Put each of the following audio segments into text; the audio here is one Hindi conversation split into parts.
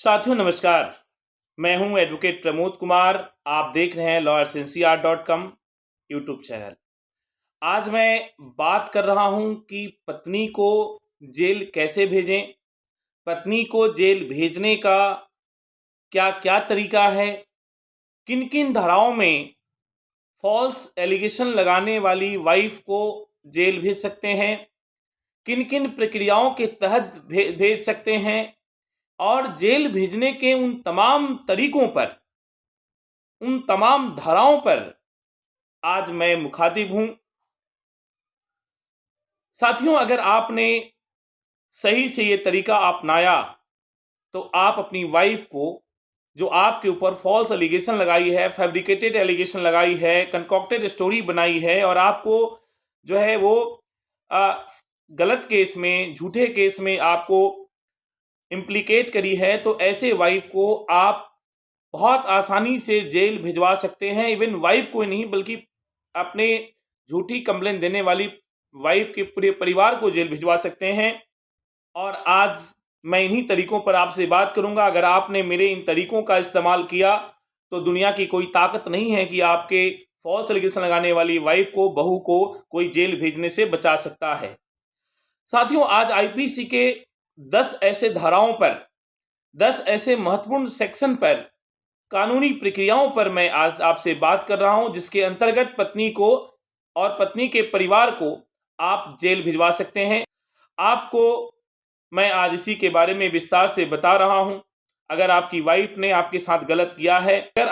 साथियों नमस्कार। मैं हूं एडवोकेट प्रमोद कुमार। आप देख रहे हैं lawyersncr.com यूट्यूब चैनल। आज मैं बात कर रहा हूं कि पत्नी को जेल कैसे भेजें, पत्नी को जेल भेजने का क्या क्या तरीका है, किन किन धाराओं में फॉल्स एलिगेशन लगाने वाली वाइफ को जेल भेज सकते हैं, किन किन प्रक्रियाओं के तहत भेज सकते हैं और जेल भेजने के उन तमाम तरीकों पर, उन तमाम धाराओं पर आज मैं मुखातिब हूं। साथियों, अगर आपने सही से ये तरीका अपनाया तो आप अपनी वाइफ को, जो आपके ऊपर फॉल्स एलिगेशन लगाई है, फैब्रिकेटेड एलिगेशन लगाई है, कंकॉक्टेड स्टोरी बनाई है और आपको जो है वो गलत केस में, झूठे केस में आपको इम्प्लीकेट करी है, तो ऐसे वाइफ को आप बहुत आसानी से जेल भिजवा सकते हैं। इवन वाइफ को नहीं बल्कि अपने झूठी कंप्लेन देने वाली वाइफ के पूरे परिवार को जेल भिजवा सकते हैं। और आज मैं इन्हीं तरीकों पर आपसे बात करूंगा। अगर आपने मेरे इन तरीकों का इस्तेमाल किया तो दुनिया की कोई ताकत नहीं है कि आपके फॉल्स एलिगेशन लगाने वाली वाइफ को, बहू को कोई जेल भेजने से बचा सकता है। साथियों, आज आईपीसी के 10 ऐसे धाराओं पर, 10 ऐसे महत्वपूर्ण सेक्शन पर, कानूनी प्रक्रियाओं पर मैं आज आपसे बात कर रहा हूं, जिसके अंतर्गत पत्नी को और पत्नी के परिवार को आप जेल भिजवा सकते हैं। आपको मैं आज इसी के बारे में विस्तार से बता रहा हूं। अगर आपकी वाइफ ने आपके साथ गलत किया है, अगर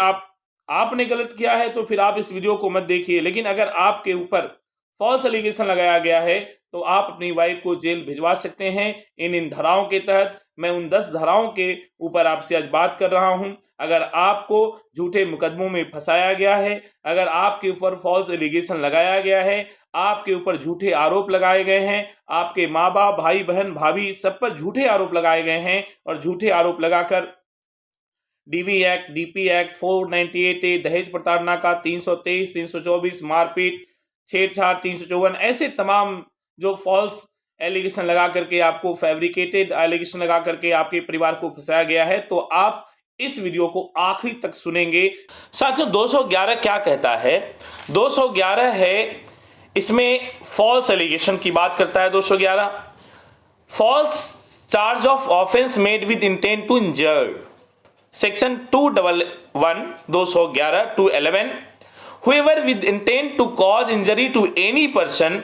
आपने गलत किया है तो फिर आप इस वीडियो को मत देखिए। लेकिन अगर आपके ऊपर फॉल्स एलिगेशन लगाया गया है तो आप अपनी वाइफ को जेल भिजवा सकते हैं इन धाराओं के तहत। मैं उन 10 धाराओं के ऊपर आपसे आज बात कर रहा हूं। अगर आपको झूठे मुकदमों में फंसाया गया है, अगर आपके ऊपर फॉल्स एलिगेशन लगाया गया है, आपके ऊपर झूठे आरोप लगाए गए हैं, आपके माँ बाप, भाई बहन, भाभी सब पर झूठे आरोप लगाए गए हैं और झूठे आरोप लगाकर DV act, DP act, 498A, दहेज प्रताड़ना का 323, 324, मारपीट, छेड़छाड़ 354, ऐसे तमाम जो फॉल्स एलिगेशन लगा करके, आपको फैब्रिकेटेड एलिगेशन लगा करके आपके परिवार को फंसाया गया है, तो आप इस वीडियो को आखिरी तक सुनेंगे। साथियों, 211 क्या कहता है? 211 है, इसमें फॉल्स एलिगेशन की बात करता है। 211 false charge of offence made with intent to injure. Section 211 211 to 11, whoever with intent to cause injury to any person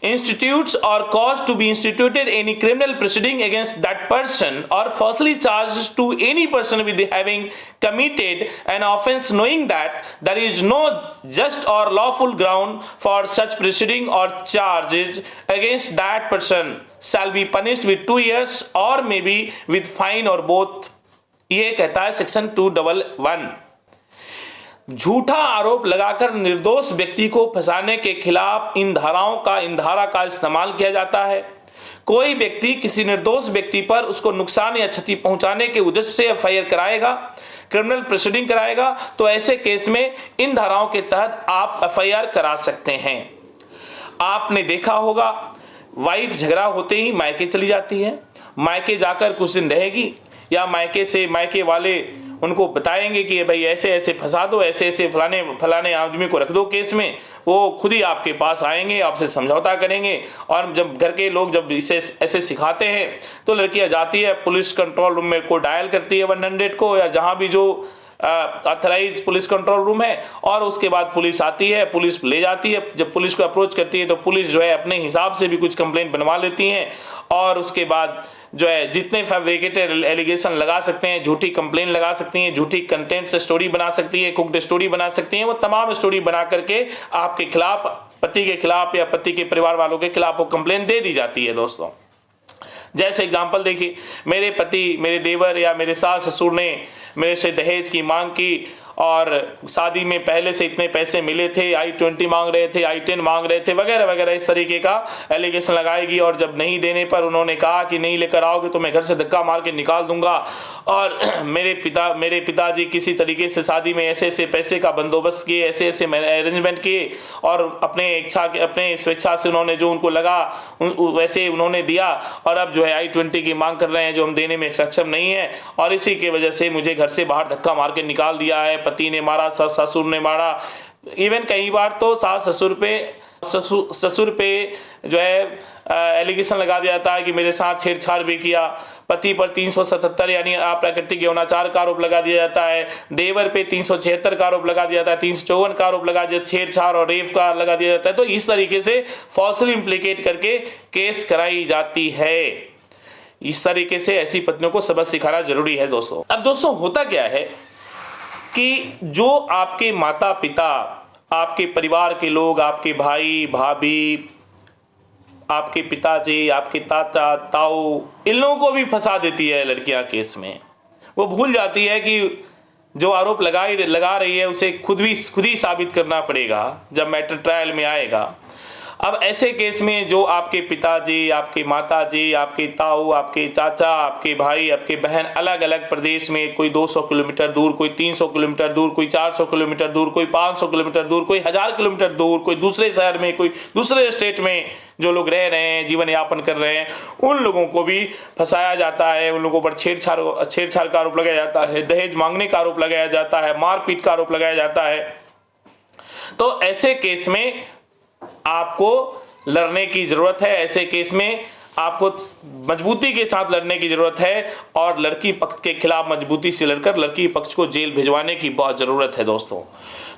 institutes or cause to be instituted any criminal proceeding against that person or falsely charges to any person with having committed an offense knowing that there is no just or lawful ground for such proceeding or charges against that person shall be punished with 2 years or maybe with fine or both। ये कहता है सेक्शन 211। झूठा आरोप लगाकर निर्दोष व्यक्ति को फंसाने के खिलाफ इन धारा का इस्तेमाल किया जाता है। कोई व्यक्ति किसी निर्दोष व्यक्ति पर उसको नुकसान या क्षति पहुंचाने के उद्देश्य से एफआईआर कराएगा, क्रिमिनल प्रोसीडिंग कराएगा, तो ऐसे केस में इन धाराओं के तहत आप एफआईआर करा सकते हैं। आपने देखा होगा, वाइफ झगड़ा होते ही मायके चली जाती है, मायके जाकर कुछ दिन रहेगी या मायके वाले उनको बताएंगे कि भाई ऐसे ऐसे फंसा दो, ऐसे ऐसे फलाने आदमी को रख दो केस में। वो खुद ही आपके पास आएंगे, आपसे समझौता करेंगे। और जब घर के लोग जब इसे ऐसे सिखाते हैं तो लड़कियां जाती है पुलिस कंट्रोल रूम में को डायल करती है 100 को, या जहां भी जो ऑथराइज पुलिस कंट्रोल रूम है, और उसके बाद पुलिस आती है, पुलिस ले जाती है। जब पुलिस को अप्रोच करती है तो पुलिस जो है अपने हिसाब से भी कुछ कंप्लेंट बनवा लेती हैं और उसके बाद जो है जितने फैब्रिकेटेड एलिगेशन लगा सकते हैं, झूठी कंप्लेन लगा सकती हैं, झूठी कंटेंट से स्टोरी बना सकती है, कुकड स्टोरी बना सकती हैं, वो तमाम स्टोरी बना करके आपके खिलाफ, पति के खिलाफ या पति के परिवार वालों के खिलाफ वो कंप्लेन दे दी जाती है। दोस्तों, जैसे एग्जांपल देखिए, मेरे पति, मेरे देवर या मेरे सास ससुर ने मेरे से दहेज की मांग की और शादी में पहले से इतने पैसे मिले थे, I-20 मांग रहे थे, I-10 मांग रहे थे, वगैरह वगैरह इस तरीके का एलिगेशन लगाएगी। और जब नहीं देने पर उन्होंने कहा कि नहीं लेकर आओगे तो मैं घर से धक्का मार के निकाल दूंगा, और मेरे पिताजी किसी तरीके से शादी में ऐसे ऐसे पैसे का बंदोबस्त किए, ऐसे ऐसे अरेंजमेंट किए, और अपने स्वेच्छा से उन्होंने जो उनको लगा वैसे उन्होंने दिया, और अब जो है I-20 की मांग कर रहे हैं जो हम देने में सक्षम नहीं है, और इसी के वजह से मुझे घर से बाहर धक्का मार के निकाल दिया है। पति ने मारा, ससुर ने मारा, इवन कई बार तो सास ससुर पे जो है एलिगेशन लगा दिया जाता है कि मेरे साथ छेड़छाड़ भी किया। पति पर 377 यानी अप्राकृतिक यौनाचार का आरोप लगा दिया जाता है। देवर पे 376 का आरोप लगा दिया जाता है, 354 का आरोप लगा दिया, छेड़छाड़ और रेप का लगा दिया जाता है। तो इस तरीके से फॉल्सली इम्प्लीकेट करके केस कराई जाती है। इस तरीके से ऐसी पत्नियों को सबक सिखाना जरूरी है दोस्तों। अब दोस्तों होता क्या है कि जो आपके माता पिता, आपके परिवार के लोग, आपके भाई भाभी, आपके पिताजी, आपके ताता ताऊ, इन लोगों को भी फंसा देती है लड़कियां केस में। वो भूल जाती है कि जो आरोप लगा रही है उसे खुद ही साबित करना पड़ेगा जब मैटर ट्रायल में आएगा। अब ऐसे केस में जो आपके पिताजी, आपके माताजी, आपके ताऊ, आपके चाचा, आपके भाई, आपके बहन अलग अलग प्रदेश में, कोई 200 किलोमीटर दूर, कोई 300 किलोमीटर दूर, कोई 400 किलोमीटर दूर, कोई 500 किलोमीटर दूर, कोई 1000 किलोमीटर दूर, कोई दूसरे शहर में, कोई दूसरे स्टेट में जो लोग रह रहे हैं, जीवन यापन कर रहे हैं, उन लोगों को भी फंसाया जाता है। उन लोगों पर छेड़छाड़ का आरोप लगाया जाता है, दहेज मांगने का आरोप लगाया जाता है, मारपीट का आरोप लगाया जाता है। तो ऐसे केस में आपको लड़ने की जरूरत है। ऐसे केस में आपको मजबूती के साथ लड़ने की जरूरत है, और लड़की पक्ष के खिलाफ मजबूती से लड़कर लड़की पक्ष को जेल भिजवाने की बहुत जरूरत है दोस्तों।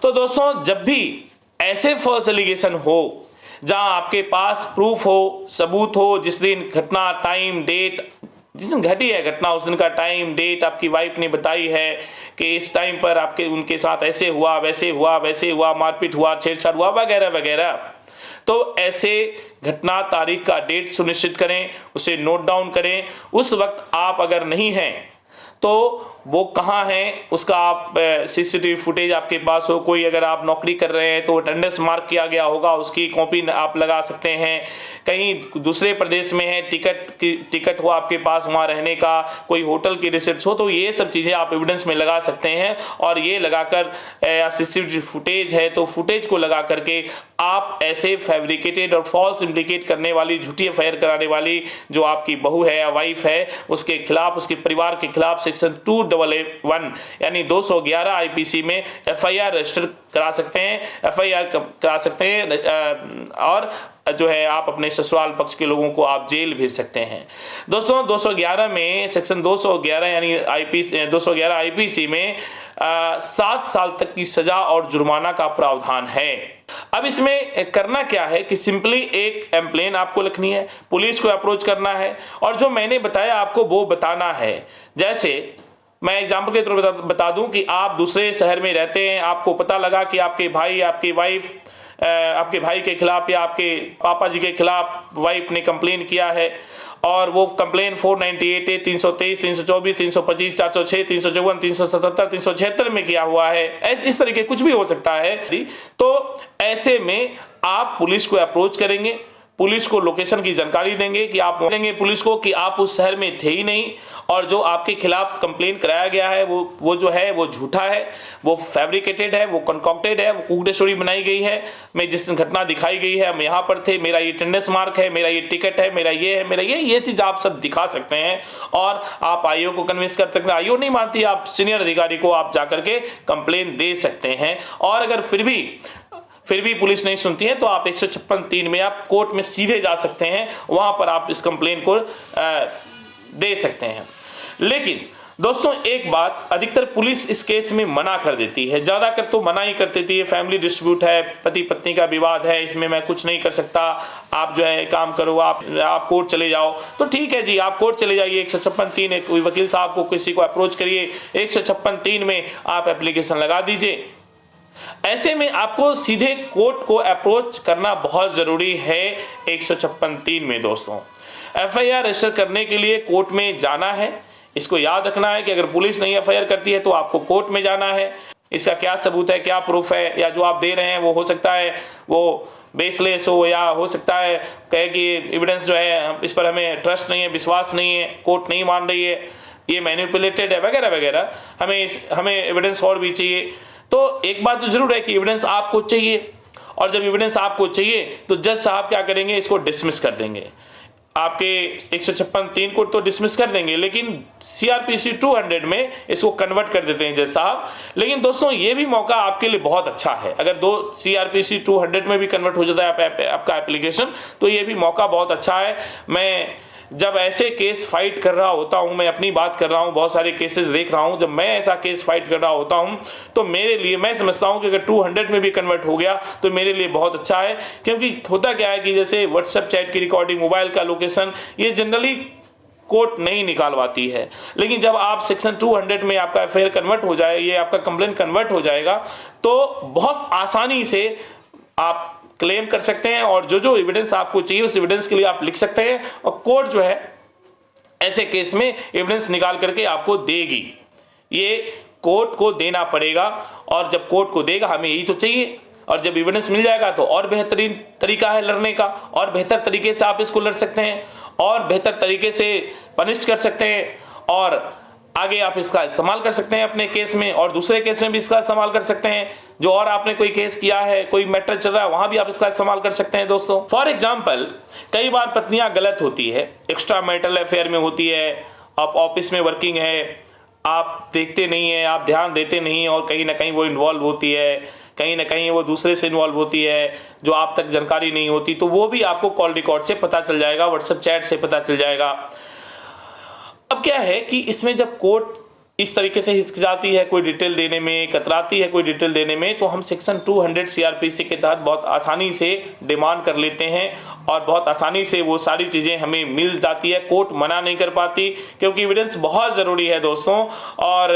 तो दोस्तों, जब भी ऐसे फॉल्स एलिगेशन हो जहां आपके पास प्रूफ हो, सबूत हो, जिस दिन घटना, टाइम, डेट, जिस दिन घटी है घटना उस दिन का टाइम, डेट आपकी वाइफ ने बताई है कि इस टाइम पर उनके साथ ऐसे हुआ, वैसे हुआ, मारपीट हुआ, छेड़छाड़ हुआ, वगैरह वगैरह। तो ऐसे घटना, तारीख का डेट सुनिश्चित करें, उसे नोट डाउन करें। उस वक्त आप अगर नहीं हैं तो वो कहाँ है उसका आप सीसीटीवी फुटेज आपके पास हो, कोई अगर आप नौकरी कर रहे हैं तो अटेंडेंस मार्क किया गया होगा, उसकी कॉपी आप लगा सकते हैं। कहीं दूसरे प्रदेश में है, टिकट हो आपके पास वहाँ रहने का, कोई होटल की रिसिप्ट हो, तो ये सब चीज़ें आप एविडेंस में लगा सकते हैं। और ये लगाकर सीसीटीवी फुटेज है तो फुटेज को लगा करके आप ऐसे फैब्रिकेटेड और फॉल्स इम्प्लीकेट करने वाली, झूठी एफआईआर कराने वाली जो आपकी बहू है या वाइफ है, उसके खिलाफ, उसके परिवार के खिलाफ सेक्शन 211 यानी 211 आईपीसी में एफआईआर रजिस्टर करा सकते हैं, एफआईआर करा सकते हैं, और जो है आप अपने ससुराल पक्ष के लोगों को आप जेल भेज सकते हैं। दोस्तों 211 में, सेक्शन 211 यानी 211 आईपीसी में 7 साल तक की सजा और जुर्माना का प्रावधान है। अब इसमें करना क्या है कि सिंपली एक एम्प्लेन आपको लिखनी है, पुलिस को अप्रोच करना है, और जो मैंने बताया आपको वो बताना है। जैसे मैं एग्जाम्पल के तौर पर बता दूं कि आप दूसरे शहर में रहते हैं, आपको पता लगा कि आपके भाई, आपकी वाइफ, आपके भाई के खिलाफ या आपके पापा जी के खिलाफ वाइफ ने कंप्लेन किया है, और वो कंप्लेन 498 है, 323, 324, 325, 406, 354, 377, 376 में किया हुआ है। इस तरीके कुछ भी हो सकता है। तो ऐसे में आप पुलिस को अप्रोच करेंगे, पुलिस को लोकेशन की जानकारी देंगे कि आप देंगे पुलिस को कि आप उस शहर में थे ही नहीं, और जो आपके खिलाफ कंप्लेन कराया गया है वो जो है वो झूठा है, वो फैब्रिकेटेड है, वो कंकॉक्टेड है, वो कूकड स्टोरी बनाई गई है। मैं जिस घटना दिखाई गई है हम यहाँ पर थे, मेरा ये अटेंडेंस मार्क है, मेरा ये टिकट है, मेरा ये है, मेरा ये चीज आप सब दिखा सकते हैं, और आप आईओ को कन्विंस कर सकते हैं। आईओ नहीं मानती, आप सीनियर अधिकारी को आप जाकर के कंप्लेन दे सकते हैं। और अगर फिर भी पुलिस नहीं सुनती है तो आप 156(3) में आप कोर्ट में सीधे जा सकते हैं, वहां पर आप इस कंप्लेन को दे सकते हैं। लेकिन दोस्तों एक बात, अधिकतर पुलिस इस केस में मना कर देती है, ज्यादातर तो मना ही कर देती है। फैमिली डिस्प्यूट है, पति पत्नी का विवाद है, इसमें मैं कुछ नहीं कर सकता, आप जो है काम करो, आप कोर्ट चले जाओ। तो ठीक है जी, आप कोर्ट चले जाइए, 156(3) एक वकील साहब को, किसी को अप्रोच करिए, 156(3) में आप एप्लीकेशन लगा दीजिए। ऐसे में आपको सीधे कोर्ट को अप्रोच करना बहुत जरूरी है। 156(3) में दोस्तों एफआईआर रजिस्टर करने के लिए कोर्ट में जाना है। इसको याद रखना है कि अगर पुलिस नहीं एफआईआर करती है तो आपको कोर्ट में जाना है। इसका क्या सबूत है, क्या प्रूफ है, या जो आप दे रहे हैं वो हो सकता है वो बेसलेस हो, या हो सकता है कहे कि एविडेंस जो है इस पर हमें ट्रस्ट नहीं है, विश्वास नहीं है, कोर्ट नहीं मान रही है, ये मैनिपुलेटेड है वगैरह वगैरह, हमें एविडेंस और भी चाहिए। तो एक बात तो जरूर है कि एविडेंस आपको चाहिए, और जब एविडेंस आपको चाहिए तो जज साहब क्या करेंगे, इसको डिसमिस कर देंगे। आपके 156(3) को तो डिसमिस कर देंगे, लेकिन CRPC 200 में इसको कन्वर्ट कर देते हैं जज साहब। लेकिन दोस्तों ये भी मौका आपके लिए बहुत अच्छा है, अगर CRPC 200 में भी कन्वर्ट हो जाता है आपका एप्लीकेशन, तो ये भी मौका बहुत अच्छा है। मैं जब ऐसे केस फाइट कर रहा होता हूं, मैं अपनी बात कर रहा हूं, बहुत सारे केसेस देख रहा हूं, जब मैं ऐसा केस फाइट कर रहा होता हूं तो मेरे लिए, मैं समझता हूं कि अगर 200 में भी कन्वर्ट हो गया तो मेरे लिए बहुत अच्छा है। क्योंकि होता क्या है कि जैसे व्हाट्सएप चैट की रिकॉर्डिंग, मोबाइल का लोकेशन, ये जनरली कोर्ट नहीं निकालवाती है, लेकिन जब आप सेक्शन 200 में आपका FIR कन्वर्ट हो जाए, ये आपका कंप्लेंट कन्वर्ट हो जाएगा, तो बहुत आसानी से आप क्लेम कर सकते हैं, और जो जो एविडेंस आपको चाहिए उस एविडेंस के लिए आप लिख सकते हैं, और कोर्ट जो है ऐसे केस में एविडेंस निकाल करके आपको देगी। ये कोर्ट को देना पड़ेगा, और जब कोर्ट को देगा, हमें यही तो चाहिए, और जब एविडेंस मिल जाएगा तो और बेहतरीन तरीका है लड़ने का, और बेहतर तरीके से आप इसको लड़ सकते हैं, और बेहतर तरीके से पनिश कर सकते हैं, और आगे आप इसका इस्तेमाल कर सकते हैं अपने केस में, और दूसरे केस में भी इसका इस्तेमाल कर सकते हैं। जो और आपने कोई केस किया है, कोई मैटर चल रहा है, वहां भी आप इसका इस्तेमाल कर सकते हैं दोस्तों। फॉर एग्जाम्पल, कई बार पत्नियां गलत होती है, एक्स्ट्रा मैरिटल अफेयर में होती है, आप ऑफिस में वर्किंग है, आप देखते नहीं है, आप ध्यान देते नहीं, और कहीं ना कहीं वो इन्वॉल्व होती है, कहीं ना कहीं वो दूसरे से इन्वॉल्व होती है, जो आप तक जानकारी नहीं होती, तो वो भी आपको कॉल रिकॉर्ड से पता चल जाएगा, व्हाट्सएप चैट से पता चल जाएगा। अब क्या है कि इसमें जब कोर्ट इस तरीके से हिचकिचाती है कोई डिटेल देने में, कतराती है कोई डिटेल देने में, तो हम सेक्शन 200 CRPC के तहत बहुत आसानी से डिमांड कर लेते हैं, और बहुत आसानी से वो सारी चीज़ें हमें मिल जाती है, कोर्ट मना नहीं कर पाती, क्योंकि एविडेंस बहुत ज़रूरी है दोस्तों। और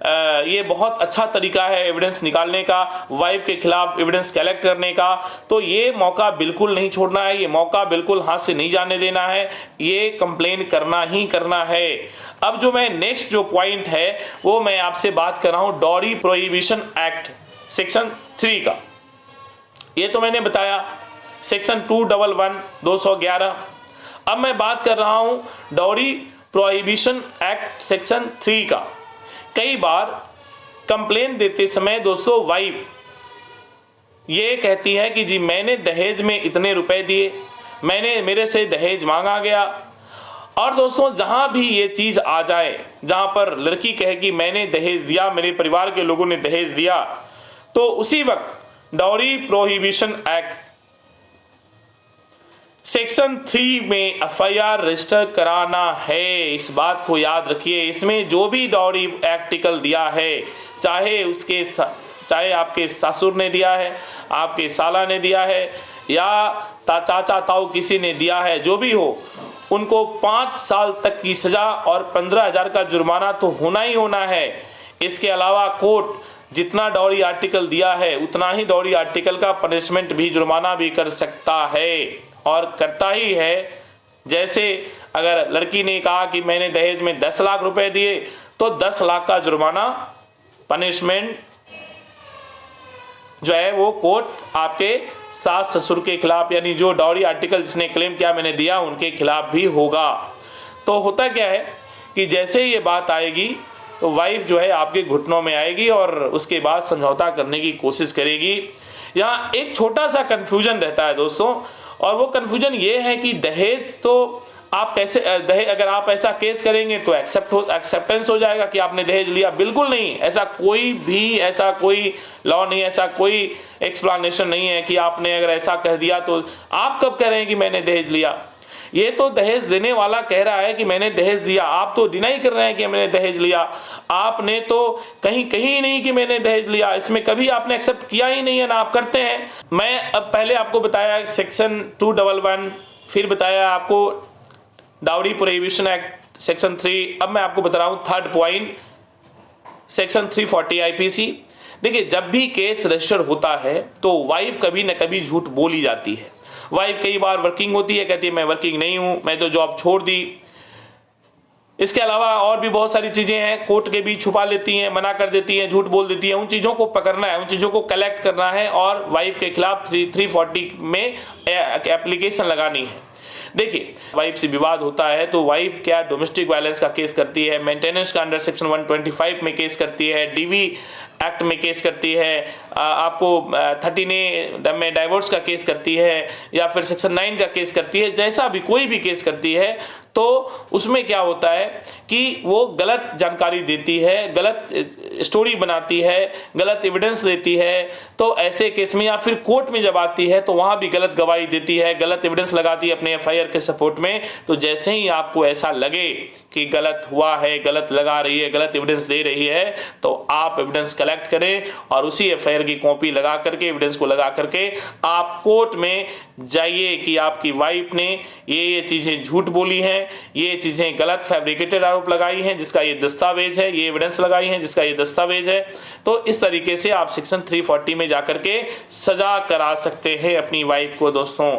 ये बहुत अच्छा तरीका है एविडेंस निकालने का, वाइफ के खिलाफ एविडेंस कलेक्ट करने का। तो ये मौका बिल्कुल नहीं छोड़ना है, ये मौका बिल्कुल हाथ से नहीं जाने देना है, ये कंप्लेन करना ही करना है। अब जो मैं नेक्स्ट जो पॉइंट है वो मैं आपसे बात कर रहा हूं, डॉरी प्रोहिबिशन एक्ट सेक्शन 3 का। ये तो मैंने बताया सेक्शन 211 अब मैं बात कर रहा हूं डॉरी प्रोहिबिशन एक्ट सेक्शन 3 का। कई बार कंप्लेन देते समय दोस्तों वाइफ ये कहती है कि जी मैंने दहेज में इतने रुपए दिए, मेरे से दहेज मांगा गया। और दोस्तों जहां भी ये चीज आ जाए, जहां पर लड़की कहे कि मैंने दहेज दिया, मेरे परिवार के लोगों ने दहेज दिया, तो उसी वक्त डॉरी प्रोहिबिशन एक्ट सेक्शन 3 में FIR रजिस्टर कराना है। इस बात को याद रखिए। इसमें जो भी डॉरी आर्टिकल दिया है, चाहे आपके ससुर ने दिया है, आपके साला ने दिया है, या चाचा ताऊ किसी ने दिया है, जो भी हो, उनको 5 साल तक की सजा और 15,000 का जुर्माना तो होना ही होना है। इसके अलावा कोर्ट जितना डॉरी आर्टिकल दिया है उतना ही डॉरी आर्टिकल का पनिशमेंट भी, जुर्माना भी कर सकता है, और करता ही है। जैसे अगर लड़की ने कहा कि मैंने दहेज में 10 लाख रुपए दिए, तो 10 लाख का जुर्माना, पनिशमेंट जो है वो कोर्ट आपके सास ससुर के खिलाफ, यानी जो डॉरी आर्टिकल जिसने क्लेम किया मैंने दिया, उनके खिलाफ भी होगा। तो होता क्या है कि जैसे ये बात आएगी तो वाइफ जो है आपके घुटनों में आएगी और उसके बाद समझौता करने की कोशिश करेगी। यहाँ एक छोटा सा कन्फ्यूजन रहता है दोस्तों, और वो कन्फ्यूजन ये है कि दहेज तो आप कैसे, दहेज अगर आप ऐसा केस करेंगे तो एक्सेप्टेंस हो जाएगा कि आपने दहेज लिया। बिल्कुल नहीं, ऐसा कोई लॉ नहीं, ऐसा कोई एक्सप्लेनेशन नहीं है कि आपने अगर ऐसा कह दिया तो आप कब कह रहे हैं कि मैंने दहेज लिया। ये तो दहेज देने वाला कह रहा है कि मैंने दहेज दिया, आप तो डिनाई कर रहे हैं कि मैंने दहेज लिया। आपने तो कहीं नहीं कि मैंने दहेज लिया, इसमें कभी आपने एक्सेप्ट किया ही नहीं है ना आप करते हैं। मैं अब पहले आपको बताया सेक्शन 211, फिर बताया आपको डाउरी प्रोहिबिशन एक्ट सेक्शन 3। अब मैं आपको बता रहा हूँ थर्ड पॉइंट, सेक्शन 340 IPC। देखिए, जब भी केस रजिस्टर होता है तो वाइफ कभी न कभी झूठ बोल ही जाती है। वाइफ कई बार वर्किंग होती है, कहती है मैं वर्किंग नहीं हूं, मैं तो जॉब छोड़ दी। इसके अलावा और भी बहुत सारी चीजें हैं, कोर्ट के भी छुपा लेती हैं, मना कर देती हैं, झूठ बोल देती हैं। उन चीजों को पकड़ना है, उन चीजों को कलेक्ट करना है और वाइफ के खिलाफ 340 में एप्लीकेशन लगानी है। देखिए, वाइफ से विवाद होता है तो वाइफ क्या डोमेस्टिक वायलेंस का केस करती है, मेंटेनेंस का अंडर सेक्शन 125 में केस करती है, डीवी एक्ट में केस करती है, आपको 13A में डाइवोर्स का केस करती है, या फिर सेक्शन 9 का केस करती है। जैसा भी कोई भी केस करती है तो उसमें क्या होता है कि वो गलत जानकारी देती है, गलत स्टोरी बनाती है, गलत एविडेंस देती है। तो ऐसे केस में या फिर कोर्ट में जब आती है तो वहाँ भी गलत गवाही देती है, गलत एविडेंस लगाती है अपने FIR के सपोर्ट में। तो जैसे ही आपको ऐसा लगे कि गलत हुआ है, गलत लगा रही है, गलत एविडेंस दे रही है, तो आप एविडेंस कलेक्ट करें और उसी FIR की कॉपी लगा करके, एविडेंस को लगा करके आप कोर्ट में जाइए कि आपकी वाइफ ने ये चीज़ें झूठ बोली हैं, ये चीज़ें गलत फैब्रिकेटेड आरोप लगाई हैं जिसका ये दस्तावेज है, ये एविडेंस लगाई हैं जिसका ये दस्तावेज है। तो इस तरीके से आप सेक्शन 340 में जाकर के सजा करा सकते हैं अपनी वाइफ को। दोस्तों,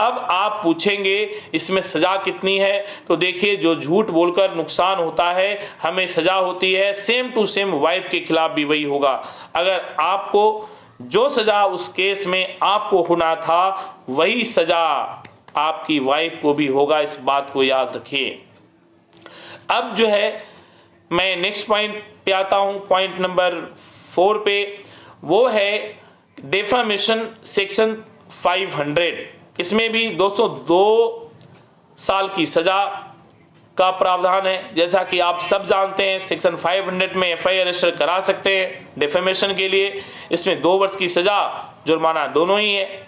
अब आप पूछेंगे इसमें सजा कितनी है, तो देखिए, जो झूठ बोलकर नुकसान होता है हमें सजा होती है, सेम टू सेम वाइफ के खिलाफ भी वही होगा। अगर आपको जो सजा उस केस में आपको होना था वही सजा आपकी वाइफ को भी होगा, इस बात को याद रखिए। अब जो है मैं नेक्स्ट पॉइंट पे आता हूं, पॉइंट नंबर 4 पे, वो है डेफामेशन सेक्शन 500। इसमें भी दोस्तों 2 साल की सजा का प्रावधान है। जैसा कि आप सब जानते हैं, सेक्शन 500 में FIR रजिस्टर करा सकते हैं डेफेमेशन के लिए। इसमें 2 वर्ष की सजा, जुर्माना दोनों ही है।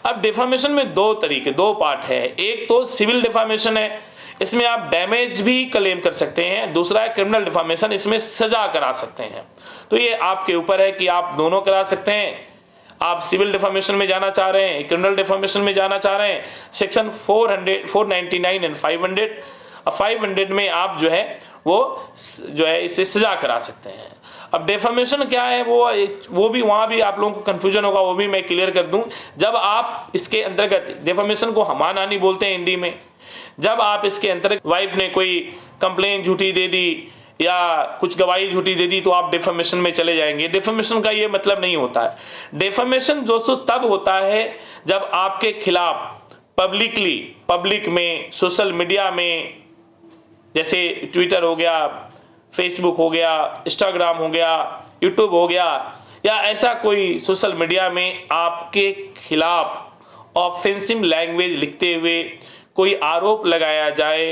अब डेफामेशन में 2 तरीके, 2 पार्ट है। एक तो सिविल डेफामेशन है, इसमें आप डैमेज भी क्लेम कर सकते हैं। दूसरा है क्रिमिनल डेफामेशन, इसमें सजा करा सकते हैं। तो ये आपके ऊपर है कि आप दोनों करा सकते हैं। आप सिविल डिफामेशन में जाना चाह रहे हैं, क्रिमिनल डिफामेशन में जाना चाह रहे हैं, सेक्शन 499 एंड 500 में आप जो है वो जो है इसे सजा करा सकते हैं। अब डेफामेशन क्या है, वो भी वहाँ भी आप लोगों को कंफ्यूजन होगा, वो भी मैं क्लियर कर दूं। जब आप इसके अंतर्गत, डेफामेशन को हमानानी बोलते हैं हिंदी में, जब आप इसके अंतर्गत वाइफ ने कोई कंप्लेन झूठी दे दी या कुछ गवाही झूठी दे दी तो आप डेफामेशन में चले जाएंगे। डेफामेशन का ये मतलब नहीं होता है। डेफामेशन दोस्तों तब होता है जब आपके खिलाफ पब्लिक में, सोशल मीडिया में, जैसे ट्विटर हो गया, फेसबुक हो गया, इंस्टाग्राम हो गया, यूट्यूब हो गया, या ऐसा कोई सोशल मीडिया में आपके खिलाफ ऑफेंसिव लैंग्वेज लिखते हुए कोई आरोप लगाया जाए,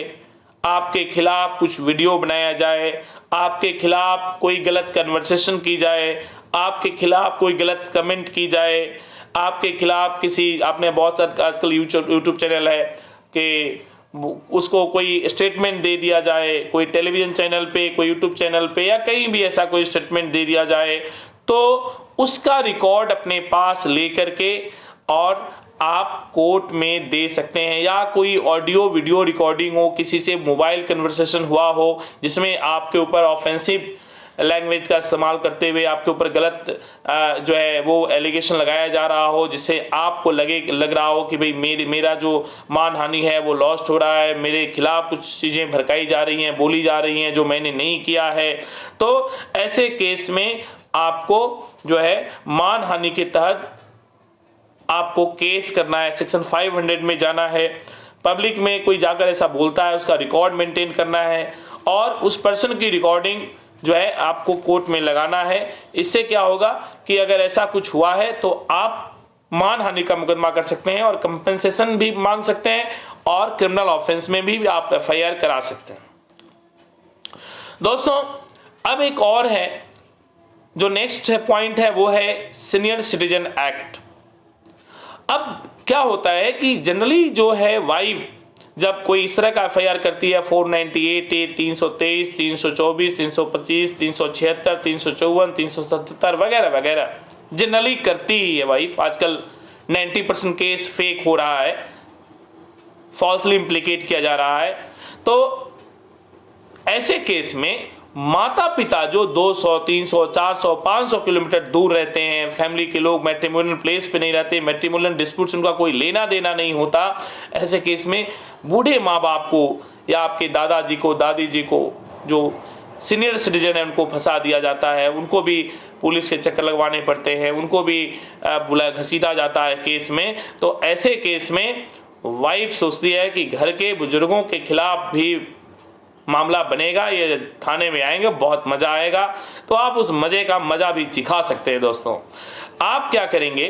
आपके खिलाफ कुछ वीडियो बनाया जाए, आपके खिलाफ कोई गलत कन्वर्सेशन की जाए, आपके खिलाफ कोई गलत कमेंट की जाए, आपके खिलाफ किसी, आपने बहुत सारे आजकल यूट्यूब चैनल है कि उसको कोई स्टेटमेंट दे दिया जाए, कोई टेलीविज़न चैनल पे, कोई यूट्यूब चैनल पे, या कहीं भी ऐसा कोई स्टेटमेंट दे दिया जाए, तो उसका रिकॉर्ड अपने पास लेकर के और आप कोर्ट में दे सकते हैं। या कोई ऑडियो वीडियो रिकॉर्डिंग हो, किसी से मोबाइल कन्वर्सेशन हुआ हो जिसमें आपके ऊपर ऑफेंसिव लैंग्वेज का इस्तेमाल करते हुए आपके ऊपर गलत जो है वो एलिगेशन लगाया जा रहा हो, जिससे आपको लग रहा हो कि भाई मेरा जो मान हानि है वो लॉस्ट हो रहा है, मेरे खिलाफ कुछ चीज़ें भड़काई जा रही हैं, बोली जा रही हैं जो मैंने नहीं किया है, तो ऐसे केस में आपको जो है मान हानि के तहत आपको केस करना है, सेक्शन 500 में जाना है। पब्लिक में कोई जाकर ऐसा बोलता है उसका रिकॉर्ड मेंटेन करना है और उस पर्सन की रिकॉर्डिंग जो है आपको कोर्ट में लगाना है। इससे क्या होगा कि अगर ऐसा कुछ हुआ है तो आप मानहानि का मुकदमा कर सकते हैं और कंपेंसेशन भी मांग सकते हैं और क्रिमिनल ऑफेंस में भी आप FIR करा सकते हैं। दोस्तों, अब एक और है जो नेक्स्ट पॉइंट है, वो है सीनियर सिटीजन एक्ट। अब क्या होता है कि जनरली जो है वाइफ जब कोई इस तरह का FIR करती है, 498, 323, 324, 325, 376, 354, 377 वगैरह वगैरह जनरली करती ही है वाइफ। आजकल 90% केस फेक हो रहा है, फॉल्सली इम्प्लीकेट किया जा रहा है। तो ऐसे केस में माता पिता जो 200, 300, 400, 500 किलोमीटर दूर रहते हैं, फैमिली के लोग मैट्रिमोनियल प्लेस पे नहीं रहते, मैट्रिमोनियल डिस्प्यूट्स उनका कोई लेना देना नहीं होता, ऐसे केस में बूढ़े माँ बाप को या आपके दादाजी को, दादी जी को, जो सीनियर सिटीजन है उनको फंसा दिया जाता है, उनको भी पुलिस के चक्कर लगवाने पड़ते हैं, उनको भी बुला घसीटा जाता है केस में। तो ऐसे केस में वाइफ सोचती है कि घर के बुजुर्गों के खिलाफ भी मामला बनेगा, ये थाने में आएंगे, बहुत मज़ा आएगा। तो आप उस मज़े का मज़ा भी चिखा सकते हैं। दोस्तों, आप क्या करेंगे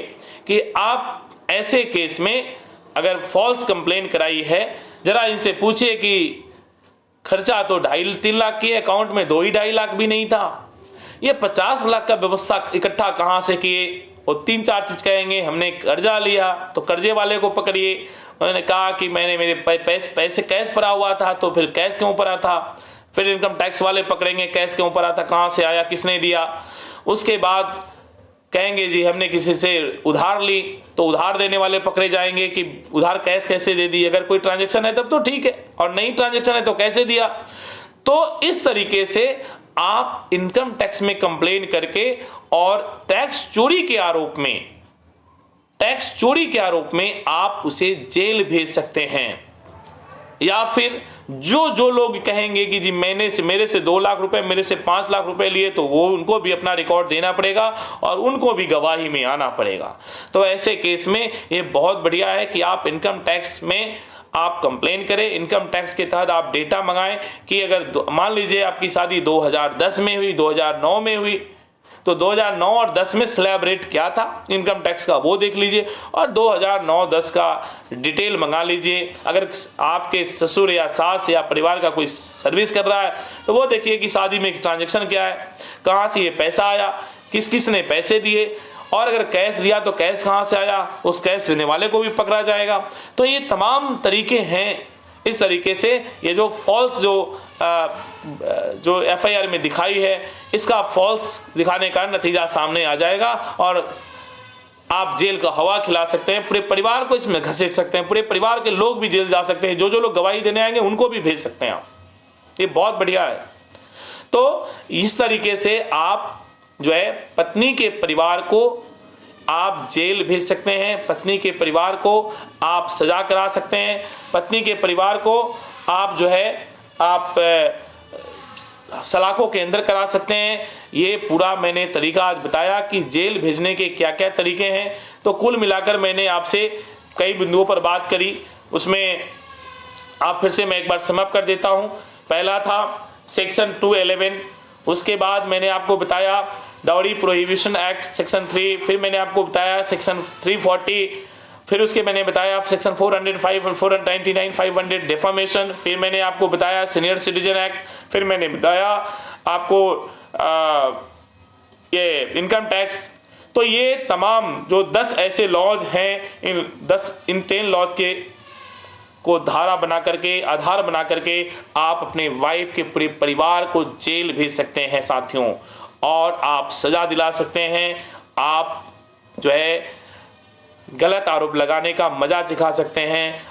कि आप ऐसे केस में अगर फॉल्स कंप्लेन कराई है, ज़रा इनसे पूछिए कि खर्चा तो 2.5-3 लाख की, अकाउंट में 2-2.5 लाख भी नहीं था, ये 50 लाख का व्यवस्था इकट्ठा कहाँ से किए। और 3-4 चीज़ कहेंगे, हमने कर्जा लिया, तो कर्जे वाले को पकड़िए। उन्होंने कहा कि मैंने मेरे पैसे कैश पड़ा हुआ था, तो फिर कैश क्यों पड़ा था। फिर इनकम टैक्स वाले पकड़ेंगे, कैश क्यों पड़ा था, कहाँ से आया, किसने दिया। उसके बाद कहेंगे जी हमने किसी से उधार ली, तो उधार देने वाले पकड़े जाएंगे कि उधार कैश कैसे दे दी। अगर कोई ट्रांजैक्शन है तब तो ठीक है, और नहीं ट्रांजैक्शन है तो कैसे दिया। तो इस तरीके से आप इनकम टैक्स में कंप्लेन करके और टैक्स चोरी के आरोप में आप उसे जेल भेज सकते हैं। या फिर जो लोग कहेंगे कि जी मेरे से 2 लाख रुपए, मेरे से 5 लाख रुपए लिए, तो वो उनको भी अपना रिकॉर्ड देना पड़ेगा और उनको भी गवाही में आना पड़ेगा। तो ऐसे केस में ये बहुत बढ़िया है कि आप इनकम टैक्स में आप कंप्लेन करें। इनकम टैक्स के तहत आप डेटा मंगाएं कि अगर मान लीजिए आपकी शादी 2010 में हुई, 2009 में हुई, तो 2009 और 10 में स्लैब रेट क्या था इनकम टैक्स का, वो देख लीजिए, और 2009-10 का डिटेल मंगा लीजिए। अगर आपके ससुर या सास या परिवार का कोई सर्विस कर रहा है, तो वो देखिए कि शादी में ट्रांजैक्शन क्या है, कहाँ से ये पैसा आया, किस ने पैसे दिए, और अगर कैश दिया तो कैश कहाँ से आया, उस कैश देने वाले को भी पकड़ा जाएगा। तो ये तमाम तरीके हैं। इस तरीके से ये जो फॉल्स जो एफआईआर में दिखाई है, इसका फॉल्स दिखाने का नतीजा सामने आ जाएगा और आप जेल का हवा खिला सकते हैं। पूरे परिवार को इसमें घसीट सकते हैं, पूरे परिवार के लोग भी जेल जा सकते हैं। जो लोग गवाही देने आएंगे उनको भी भेज सकते हैं आप। ये बहुत बढ़िया है। तो इस तरीके से आप जो है पत्नी के परिवार को आप जेल भेज सकते हैं, पत्नी के परिवार को आप सजा करा सकते हैं, पत्नी के परिवार को आप जो है आप सलाखों के अंदर करा सकते हैं। ये पूरा मैंने तरीका आज बताया कि जेल भेजने के क्या क्या तरीके हैं। तो कुल मिलाकर मैंने आपसे कई बिंदुओं पर बात करी, उसमें आप फिर से मैं एक बार समअप कर देता हूँ। पहला था सेक्शन 211, उसके बाद मैंने आपको बताया डाउरी प्रोहिबिशन एक्ट सेक्शन 3, फिर मैंने आपको बताया सेक्शन 340, फिर उसके मैंने बताया सेक्शन 405 और 499, 500 डेफामेशन, फिर मैंने आपको बताया सीनियर सिटीजन एक्ट, फिर मैंने बताया आपको ये इनकम टैक्स। तो ये तमाम जो 10 ऐसे लॉज हैं, इन 10 लॉज के को धारा बना करके, आधार बना करके आप अपने वाइफ के पूरे परिवार को जेल भेज सकते हैं साथियों, और आप सजा दिला सकते हैं। आप जो है गलत आरोप लगाने का मजा दिखा सकते हैं,